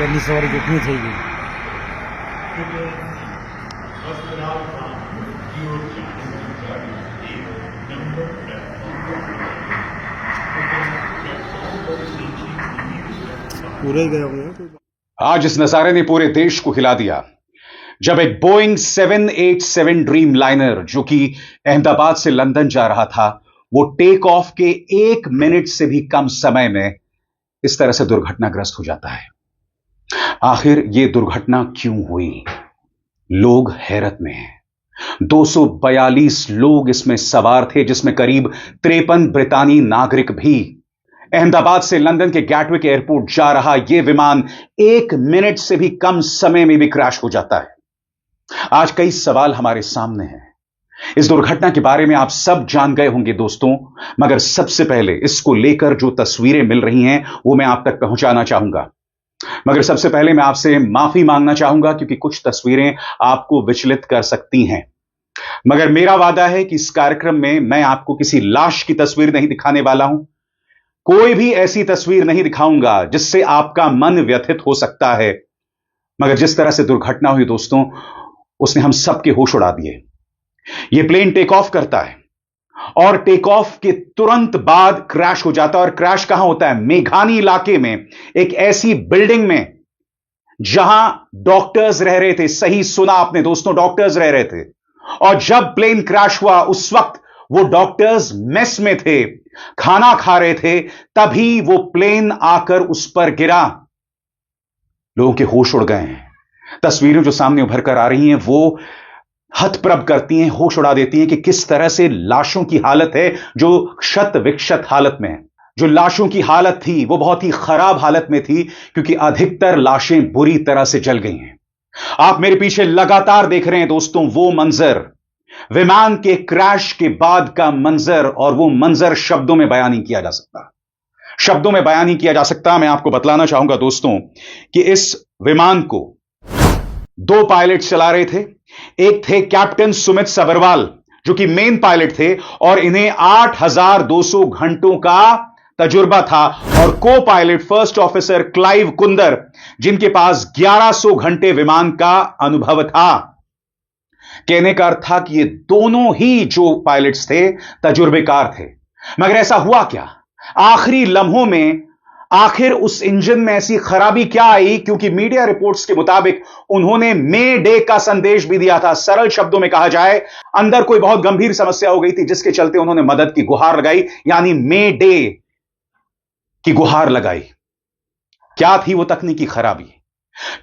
ઘરની સવારે જોખમી થઈ ગઈ. पूरा ही गया हुआ. आज इस नजारे ने पूरे देश को हिला दिया जब एक बोइंग 787 ड्रीम लाइनर जो कि अहमदाबाद से लंदन जा रहा था, वो टेक ऑफ के 1 मिनट से भी कम समय में इस तरह से दुर्घटनाग्रस्त हो जाता है. आखिर यह दुर्घटना क्यों हुई? लोग हैरत में हैं. 242 लोग इसमें सवार थे, जिसमें करीब 53 ब्रितानी नागरिक भी. अहमदाबाद से लंदन के गैटविक एयरपोर्ट जा रहा यह विमान 1 मिनट से भी कम समय में भी क्रैश हो जाता है. आज कई सवाल हमारे सामने हैं. इस दुर्घटना के बारे में आप सब जान गए होंगे दोस्तों, मगर सबसे पहले इसको लेकर जो तस्वीरें मिल रही हैं वो मैं आप तक पहुंचाना चाहूंगा. मगर सबसे पहले मैं आपसे माफी मांगना चाहूंगा क्योंकि कुछ तस्वीरें आपको विचलित कर सकती हैं. मगर मेरा वादा है कि इस कार्यक्रम में मैं आपको किसी लाश की तस्वीर नहीं दिखाने वाला हूं. कोई भी ऐसी तस्वीर नहीं दिखाऊंगा जिससे आपका मन व्यथित हो सकता है. मगर जिस तरह से दुर्घटना हुई दोस्तों, उसने हम सबके होश उड़ा दिए. यह प्लेन टेक ऑफ करता है और टेक ऑफ के तुरंत बाद क्रैश हो जाता है. और क्रैश कहां होता है? मेघानी इलाके में, एक ऐसी बिल्डिंग में जहां डॉक्टर्स रह रहे थे. सही सुना आपने दोस्तों, डॉक्टर्स रह रहे थे. और जब प्लेन क्रैश हुआ उस वक्त वो डॉक्टर्स मेस में थे, खाना खा रहे थे, तभी वो प्लेन आकर उस पर गिरा. लोगों के होश उड़ गए हैं. तस्वीरें जो सामने उभर कर आ रही हैं वो हतप्रभ करती हैं, होश उड़ा देती हैं कि किस तरह से लाशों की हालत है जो क्षत विक्षत हालत में है. जो लाशों की हालत थी वो बहुत ही खराब हालत में थी क्योंकि अधिकतर लाशें बुरी तरह से जल गई हैं. आप मेरे पीछे लगातार देख रहे हैं दोस्तों वो मंजर, विमान के क्रैश के बाद का मंजर. और वो मंजर शब्दों में बयान नहीं किया जा सकता. शब्दों में बयान नहीं किया जा सकता. मैं आपको बतलाना चाहूंगा दोस्तों कि इस विमान को 2 पायलट चला रहे थे. एक थे कैप्टन सुमित सबरवाल जो कि मेन पायलट थे और इन्हें 8200 घंटों का तजुर्बा था. और co pilot first officer Clive Kunder जिनके पास 1100 घंटे विमान का अनुभव था. कहने का अर्थ था कि ये दोनों ही जो पायलट्स थे तजुर्बेकार थे. मगर ऐसा हुआ क्या? आखिरी लम्हों में आखिर उस इंजन में ऐसी खराबी क्या आई? क्योंकि मीडिया रिपोर्ट्स के मुताबिक उन्होंने मे डे का संदेश भी दिया था. सरल शब्दों में कहा जाए, अंदर कोई बहुत गंभीर समस्या हो गई थी जिसके चलते उन्होंने मदद की गुहार लगाई, यानी मे डे की गुहार लगाई. क्या थी वो तकनीकी खराबी?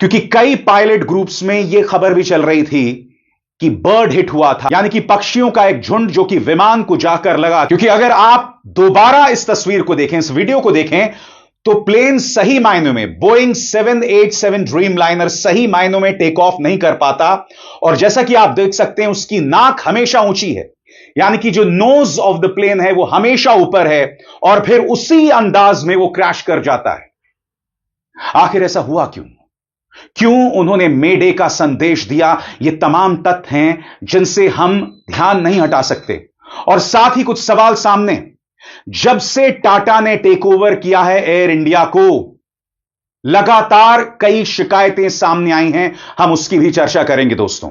क्योंकि कई पायलट ग्रुप्स में यह खबर भी चल रही थी कि बर्ड हिट हुआ था, यानी कि पक्षियों का एक झुंड जो कि विमान को जाकर लगा. क्योंकि अगर आप दोबारा इस तस्वीर को देखें, इस वीडियो को देखें, तो प्लेन सही मायनों में, बोइंग 787 ड्रीम लाइनर सही मायनों में टेक ऑफ नहीं कर पाता. और जैसा कि आप देख सकते हैं उसकी नाक हमेशा ऊंची है, यानी कि जो नोज ऑफ द प्लेन है वो हमेशा ऊपर है और फिर उसी अंदाज में वो क्रैश कर जाता है. आखिर ऐसा हुआ क्यों? क्यों उन्होंने मे डे का संदेश दिया? ये तमाम तथ्य हैं जिनसे हम ध्यान नहीं हटा सकते. और साथ ही कुछ सवाल सामने. जब से टाटा ने टेक ओवर किया है एयर इंडिया को, लगातार कई शिकायतें सामने आई हैं. हम उसकी भी चर्चा करेंगे दोस्तों.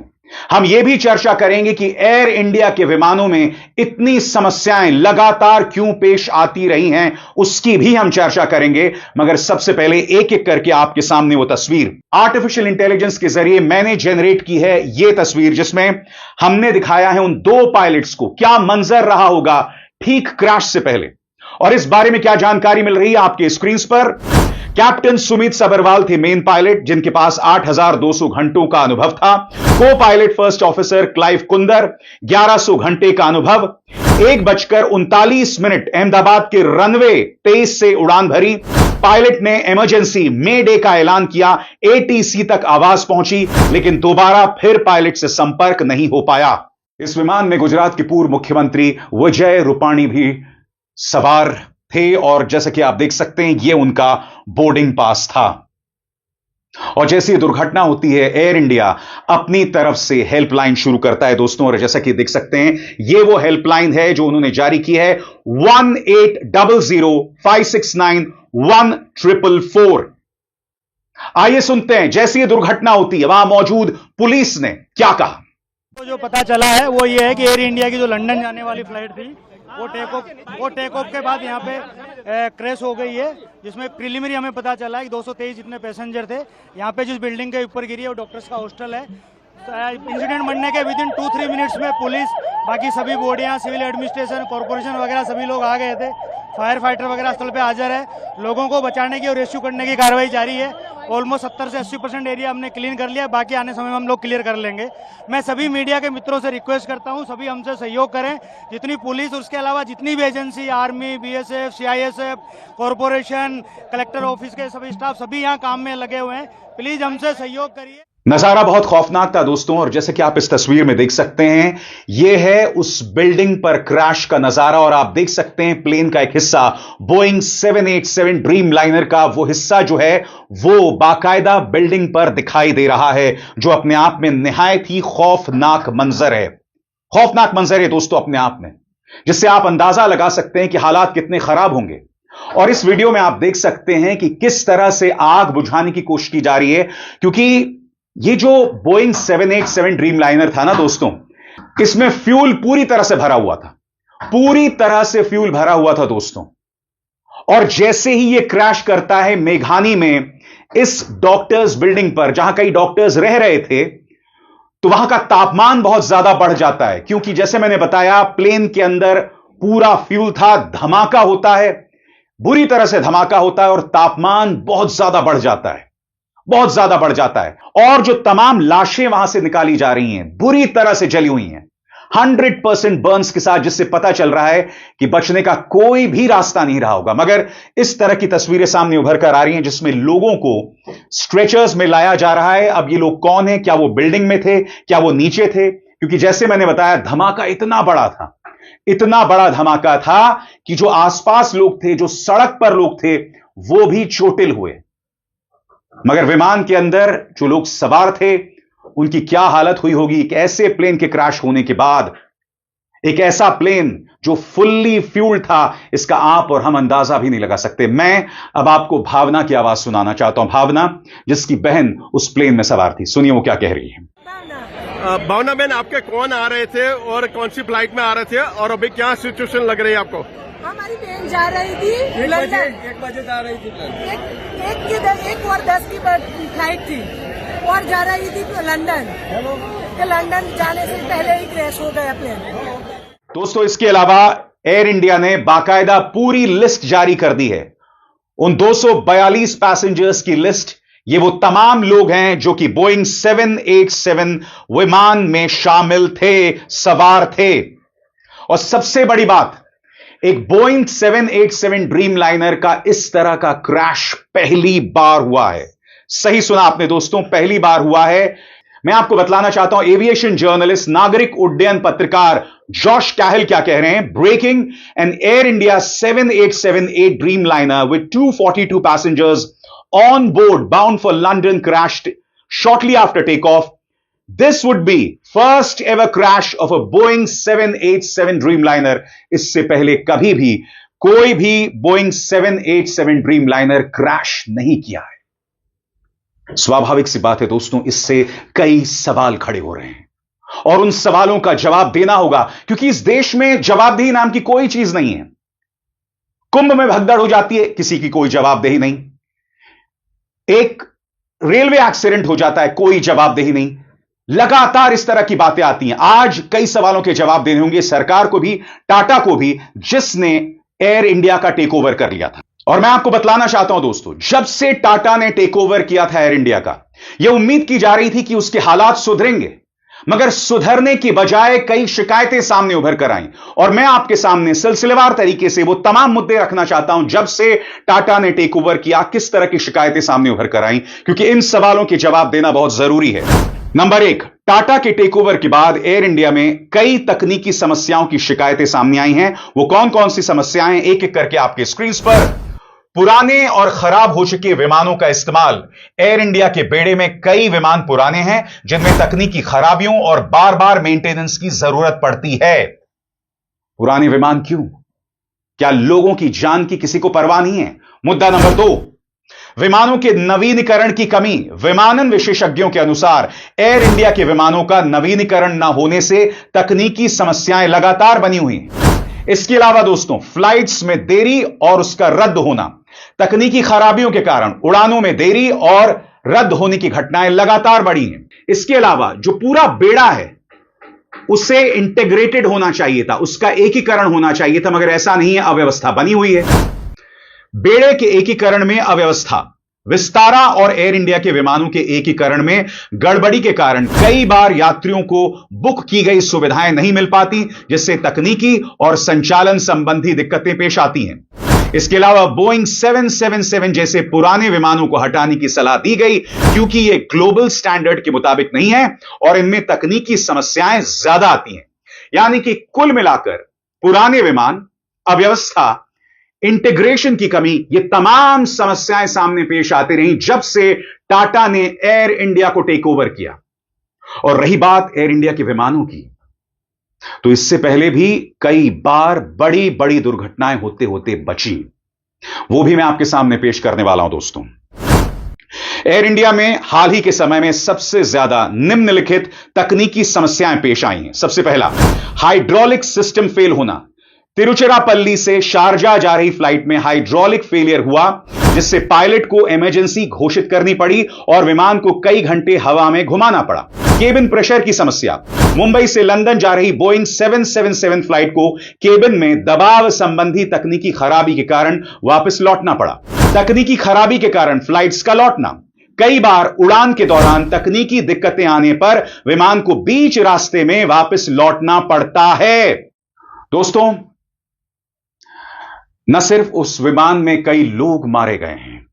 हम यह भी चर्चा करेंगे कि एयर इंडिया के विमानों में इतनी समस्याएं लगातार क्यों पेश आती रही हैं, उसकी भी हम चर्चा करेंगे. मगर सबसे पहले एक एक करके आपके सामने वो तस्वीर आर्टिफिशियल इंटेलिजेंस के जरिए मैंने जनरेट की है. यह तस्वीर जिसमें हमने दिखाया है उन 2 पायलट्स को क्या मंजर रहा होगा ठीक क्रैश से पहले. और इस बारे में क्या जानकारी मिल रही है आपके स्क्रीन पर. कैप्टन सुमित सबरवाल थे मेन पायलट जिनके पास 8200 घंटों का अनुभव था. Co pilot first officer Clive Kunder 1100 घंटे का अनुभव. 1:39 अहमदाबाद के रनवे 23 से उड़ान भरी. पायलट ने इमरजेंसी मे डे का ऐलान किया. एटीसी तक आवाज पहुंची लेकिन दोबारा फिर पायलट से संपर्क नहीं हो पाया. इस विमान में गुजरात के पूर्व मुख्यमंत्री विजय रूपाणी भी सवार थे और जैसा कि आप देख सकते हैं यह उनका बोर्डिंग पास था. और जैसी दुर्घटना होती है एयर इंडिया अपनी तरफ से हेल्पलाइन शुरू करता है दोस्तों. और जैसा कि देख सकते हैं यह वो हेल्पलाइन है जो उन्होंने जारी की है 1800 569 1444. आइए सुनते हैं जैसी ये दुर्घटना होती है वहां मौजूद पुलिस ने क्या कहा। तो जो पता चला है वो ये है कि एयर इंडिया की जो लंदन जाने वाली फ्लाइट थी वो टेक ऑफ के बाद यहाँ पे क्रैश हो गई है, जिसमें प्रिलिमिनरी हमें पता चला है कि 223 जितने पैसेंजर थे। यहाँ पे जिस बिल्डिंग के ऊपर गिरी है वो डॉक्टर्स का हॉस्टल है। इंसिडेंट बनने के विदिन 2-3 मिनट्स में पुलिस, बाकी सभी बॉडियाँ, सिविल एडमिनिस्ट्रेशन, कॉर्पोरेशन वगैरह सभी लोग आ गए थे। फायर फाइटर वगैरह स्थल पे हाजिर है। लोगों को बचाने की और रेस्क्यू करने की कार्रवाई जारी है। ऑलमोस्ट 70 से 80% एरिया हमने क्लीन कर लिया, बाकी आने समय में हम लोग क्लियर कर लेंगे। मैं सभी मीडिया के मित्रों से रिक्वेस्ट करता हूं, सभी हमसे सहयोग करें। जितनी पुलिस, उसके अलावा जितनी भी agency, army, BSF, CISF, corporation, collector office के सभी स्टाफ, सभी यहाँ काम में लगे हुए हैं। प्लीज हमसे सहयोग करिए। नजारा बहुत खौफनाक था दोस्तों, और जैसे कि आप इस तस्वीर में देख सकते हैं, यह है उस बिल्डिंग पर क्रैश का नजारा। और आप देख सकते हैं प्लेन का एक हिस्सा, बोइंग 787 ड्रीम लाइनर का वो हिस्सा जो है वो बाकायदा बिल्डिंग पर दिखाई दे रहा है, जो अपने आप में निहायत ही खौफनाक मंजर है। खौफनाक मंजर है दोस्तों अपने आप में, जिससे आप अंदाजा लगा सकते हैं कि हालात कितने खराब होंगे। और इस वीडियो में आप देख सकते हैं कि किस तरह से आग बुझाने की कोशिश की जा रही है, क्योंकि ये जो बोइंग 787 ड्रीम लाइनर था ना दोस्तों, इसमें फ्यूल पूरी तरह से भरा हुआ था, पूरी तरह से फ्यूल भरा हुआ था दोस्तों। और जैसे ही ये क्रैश करता है मेघानी में, इस डॉक्टर्स बिल्डिंग पर जहां कई डॉक्टर्स रह रहे थे, तो वहां का तापमान बहुत ज्यादा बढ़ जाता है, क्योंकि जैसे मैंने बताया प्लेन के अंदर पूरा फ्यूल था। धमाका होता है, बुरी तरह से धमाका होता है, और तापमान बहुत ज्यादा बढ़ जाता है, बहुत ज्यादा बढ़ जाता है। और जो तमाम लाशें वहां से निकाली जा रही हैं, बुरी तरह से जली हुई हैं, 100% बर्न्स के साथ, जिससे पता चल रहा है कि बचने का कोई भी रास्ता नहीं रहा होगा। मगर इस तरह की तस्वीरें सामने उभर कर आ रही हैं, जिसमें लोगों को स्ट्रेचर्स में लाया जा रहा है। अब ये लोग कौन है? क्या वो बिल्डिंग में थे, क्या वो नीचे थे? क्योंकि जैसे मैंने बताया, धमाका इतना बड़ा था, इतना बड़ा धमाका था कि जो आसपास लोग थे, जो सड़क पर लोग थे, वो भी चोटिल हुए। मगर विमान के अंदर जो लोग सवार थे, उनकी क्या हालत हुई होगी एक ऐसे प्लेन के क्रैश होने के बाद। एक ऐसा प्लेन जो फुल्ली फ्यूल्ड था, इसका आप और हम अंदाजा भी नहीं लगा सकते। मैं अब आपको भावना की आवाज सुनाना चाहता हूं, भावना जिसकी बहन उस प्लेन में सवार थी। सुनिए वो क्या कह रही है। भावना बहन, आपके कौन आ रहे थे और कौन सी फ्लाइट में आ रहे थे, और अभी क्या सिचुएशन लग रही है आपको? हमारी बहन जा रही थी लंदन। 1 बजे जा रही थी। 1:10 की फ्लाइट थी और जा रही थी लंदन। लंदन जाने से पहले ही क्रैश हो गया प्लेन। दोस्तों, इसके अलावा एयर इंडिया ने बाकायदा पूरी लिस्ट जारी कर दी है। उन 242 पैसेंजर्स की लिस्ट, ये वो तमाम लोग हैं जो कि बोइंग 787 विमान में शामिल थे, सवार थे। और सबसे बड़ी बात, एक बोइंग 787 ड्रीम लाइनर का इस तरह का क्रैश पहली बार हुआ है। सही सुना आपने दोस्तों, पहली बार हुआ है। मैं आपको बतलाना चाहता हूं, एविएशन जर्नलिस्ट, नागरिक उड्डयन पत्रकार जॉश कैहल क्या कह रहे हैं। Breaking, an Air India 7878 Dreamliner with 242 passengers on board bound for London crashed shortly after takeoff. This would be first ever crash of a Boeing 787 Dreamliner. इससे पहले कभी भी कोई भी Boeing 787 Dreamliner क्रैश नहीं किया है। स्वाभाविक सी बात है दोस्तों, इससे कई सवाल खड़े हो रहे हैं और उन सवालों का जवाब देना होगा, क्योंकि इस देश में जवाबदेही नाम की कोई चीज नहीं है। कुंभ में भगदड़ हो जाती है, किसी की कोई जवाबदेही नहीं। एक रेलवे एक्सीडेंट हो जाता है, कोई जवाबदेही नहीं। लगातार इस तरह की बातें आती हैं। आज कई सवालों के जवाब देने होंगे सरकार को भी, टाटा को भी, जिसने एयर इंडिया का टेक ओवर कर लिया था। और मैं आपको बतलाना चाहता हूं दोस्तों, जब से टाटा ने टेक ओवर किया था एयर इंडिया का, यह उम्मीद की जा रही थी कि उसके हालात सुधरेंगे, मगर सुधरने की बजाय कई शिकायतें सामने उभर कर आईं। और मैं आपके सामने सिलसिलेवार तरीके से वो तमाम मुद्दे रखना चाहता हूं, जब से टाटा ने टेक ओवर किया किस तरह की शिकायतें सामने उभर कर आईं, क्योंकि इन सवालों के जवाब देना बहुत जरूरी है। नंबर 1, टाटा के टेक ओवर के बाद एयर इंडिया में कई तकनीकी समस्याओं की शिकायतें सामने आई हैं। वो कौन कौन सी समस्याएं, एक एक करके आपके स्क्रीन पर। पुराने और खराब हो चुके विमानों का इस्तेमाल। एयर इंडिया के बेड़े में कई विमान पुराने हैं जिनमें तकनीकी खराबियों और बार बार मेंटेनेंस की जरूरत पड़ती है। पुराने विमान क्यों? क्या लोगों की जान की किसी को परवाह नहीं है? मुद्दा नंबर 2, विमानों के नवीनीकरण की कमी। विमानन विशेषज्ञों के अनुसार एयर इंडिया के विमानों का नवीनीकरण न होने से तकनीकी समस्याएं लगातार बनी हुई हैं। इसके अलावा दोस्तों, फ्लाइट्स में देरी और उसका रद्द होना, तकनीकी खराबियों के कारण उड़ानों में देरी और रद्द होने की घटनाएं लगातार बढ़ी हैं। इसके अलावा जो पूरा बेड़ा है उसे इंटीग्रेटेड होना चाहिए था, उसका एकीकरण होना चाहिए था, मगर ऐसा नहीं है, अव्यवस्था बनी हुई है। बेड़े के एकीकरण में अव्यवस्था, विस्तारा और एयर इंडिया के विमानों के एकीकरण में गड़बड़ी के कारण कई बार यात्रियों को बुक की गई सुविधाएं नहीं मिल पाती, जिससे तकनीकी और संचालन संबंधी दिक्कतें पेश आती हैं। इसके अलावा बोइंग 777 जैसे पुराने विमानों को हटाने की सलाह दी गई, क्योंकि ये ग्लोबल स्टैंडर्ड के मुताबिक नहीं है और इनमें तकनीकी समस्याएं ज्यादा आती हैं। यानी कि कुल मिलाकर पुराने विमान, अव्यवस्था, इंटीग्रेशन की कमी, ये तमाम समस्याएं सामने पेश आती रही जब से टाटा ने एयर इंडिया को टेक ओवर किया। और रही बात एयर इंडिया के विमानों की, तो इससे पहले भी कई बार बड़ी बड़ी दुर्घटनाएं होते होते बची, वो भी मैं आपके सामने पेश करने वाला हूं दोस्तों। एयर इंडिया में हाल ही के समय में सबसे ज्यादा निम्नलिखित तकनीकी समस्याएं पेश आई हैं। सबसे पहला, हाइड्रोलिक सिस्टम फेल होना। तिरुचिरापल्ली से शारजा जा रही फ्लाइट में हाइड्रोलिक फेलियर हुआ, जिससे पायलट को इमरजेंसी घोषित करनी पड़ी और विमान को कई घंटे हवा में घुमाना पड़ा। केबिन प्रेशर की समस्या। मुंबई से लंदन जा रही बोइंग 777 फ्लाइट को केबिन में दबाव संबंधी तकनीकी खराबी के कारण वापस लौटना पड़ा। तकनीकी खराबी के कारण फ्लाइट्स का लौटना। कई बार उड़ान के दौरान तकनीकी दिक्कतें आने पर विमान को बीच रास्ते में वापस लौटना पड़ता है। दोस्तों, न सिर्फ उस विमान में कई लोग मारे गए हैं,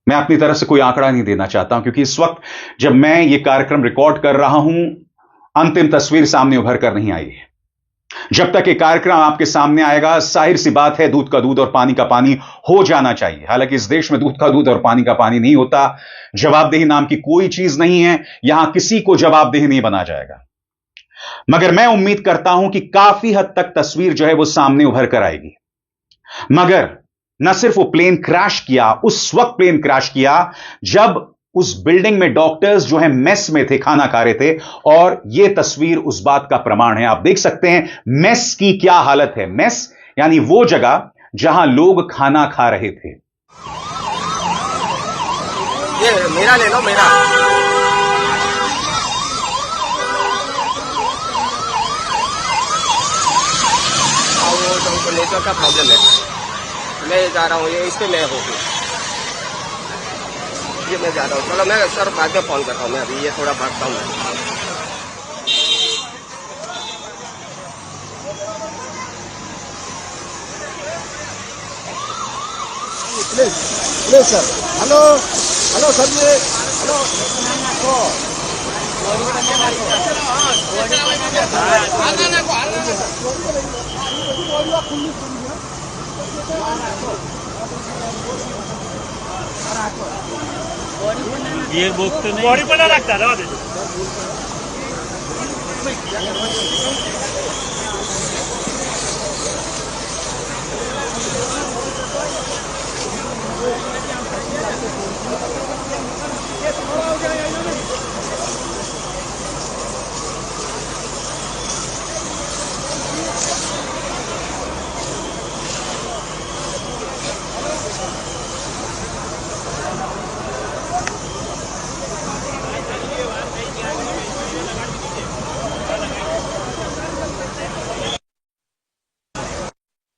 मैं अपनी तरफ से कोई आंकड़ा नहीं देना चाहता हूं, क्योंकि इस वक्त जब मैं यह कार्यक्रम रिकॉर्ड कर रहा हूं, अंतिम तस्वीर सामने उभर कर नहीं आई है। जब तक ये कार्यक्रम आपके सामने आएगा, जाहिर सी बात है, दूध का दूध और पानी का पानी हो जाना चाहिए। हालांकि इस देश में दूध का दूध और पानी का पानी नहीं होता, जवाबदेही नाम की कोई चीज नहीं है, यहां किसी को जवाबदेही नहीं बना जाएगा। मगर मैं उम्मीद करता हूं कि काफी हद तक तस्वीर जो है वो सामने उभर कर आएगी। मगर न सिर्फ वो प्लेन क्रैश किया, उस वक्त प्लेन क्रैश किया जब उस बिल्डिंग में डॉक्टर्स जो है मेस में थे, खाना खा रहे थे, और यह तस्वीर उस बात का प्रमाण है। आप देख सकते हैं मेस की क्या हालत है। मेस यानी वो जगह जहां लोग खाना खा रहे थे। ये मेरा ले लो, मेरा। वो नेटवर्क का प्रॉब्लम है, मैं जा रहा हूँ, ये इससे मैं होगी, ये मैं जा रहा हूँ। चलो मैं सर बाद में फोन करता हूँ, मैं अभी ये थोड़ा भागता हूँ। Please sir, hello hello sir, ये हेलो ये बुक तो नहीं, बॉडी पर रखता था।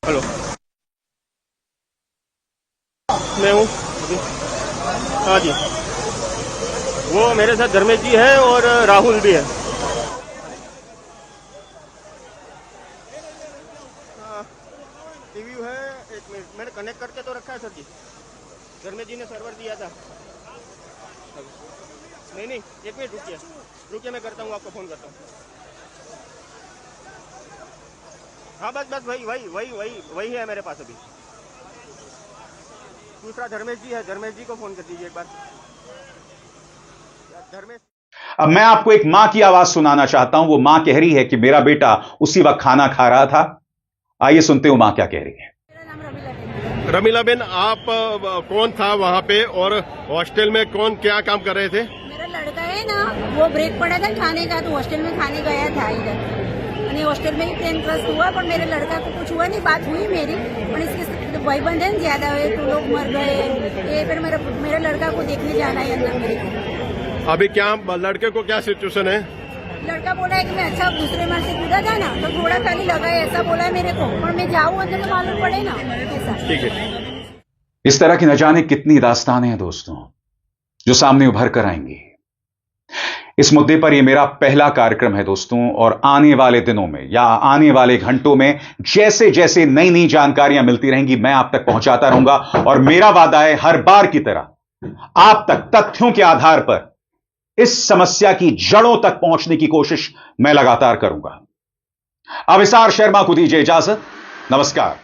हेलो, मैं हूँ हाँ जी, वो मेरे साथ धर्मेश जी है और राहुल भी है। टीवी है, एक मिनट, मैंने कनेक्ट करके तो रखा है सर जी, धर्मेश जी ने सर्वर दिया था। नहीं, एक मिनट रुकिए, मैं करता हूँ, आपको फोन करता हूँ। हाँ बस वही है मेरे पास अभी। दूसरा धर्मेश जी है, धर्मेश जी को फोन कर दीजिए एक बार। धर्मेश, अब मैं आपको एक मां की आवाज सुनाना चाहता हूं। वो मां कह रही है कि मेरा बेटा उसी वक्त खाना खा रहा था। आइए सुनते हो मां क्या कह रही है। मेरा नाम रमीला देवी है। रमीला बेन, आप कौन था वहाँ पे और हॉस्टल में कौन क्या काम कर रहे थे? मेरा लड़का है ना, वो ब्रेक पड़ा था खाने का, तो हॉस्टल में खाने गया था इधर, અને हॉस्टल में ही ट्रेन क्रस्ट हुआ, पर मेरे लड़का को कुछ हुआ नहीं, बात हुई मेरी, पर इसके भाईबंद है ज्यादा हुए तो लोग मर गए, ये फिर मेरे लड़का को देखने जाना है अंदर मेरे को। अभी क्या लड़के को क्या सिचुएशन है? लड़का बोला है कि मैं अच्छा दूसरे मार से कूदा था ना, तो थोड़ा खाली लगा है, ऐसा बोला है मेरे को, पर मैं जाऊँ अंदर तो मालूम पड़े ना ऐसा। ठीक है। इस तरह की न जाने कितनी दास्तानें हैं दोस्तों जो सामने उभर कर आएंगी। इस मुद्दे पर यह मेरा पहला कार्यक्रम है दोस्तों, और आने वाले दिनों में या आने वाले घंटों में जैसे जैसे नई नई जानकारियां मिलती रहेंगी मैं आप तक पहुंचाता रहूंगा, और मेरा वादा है हर बार की तरह आप तक तथ्यों के आधार पर इस समस्या की जड़ों तक पहुंचने की कोशिश मैं लगातार करूंगा। अविसार शर्मा को दीजिए इजाजत। नमस्कार।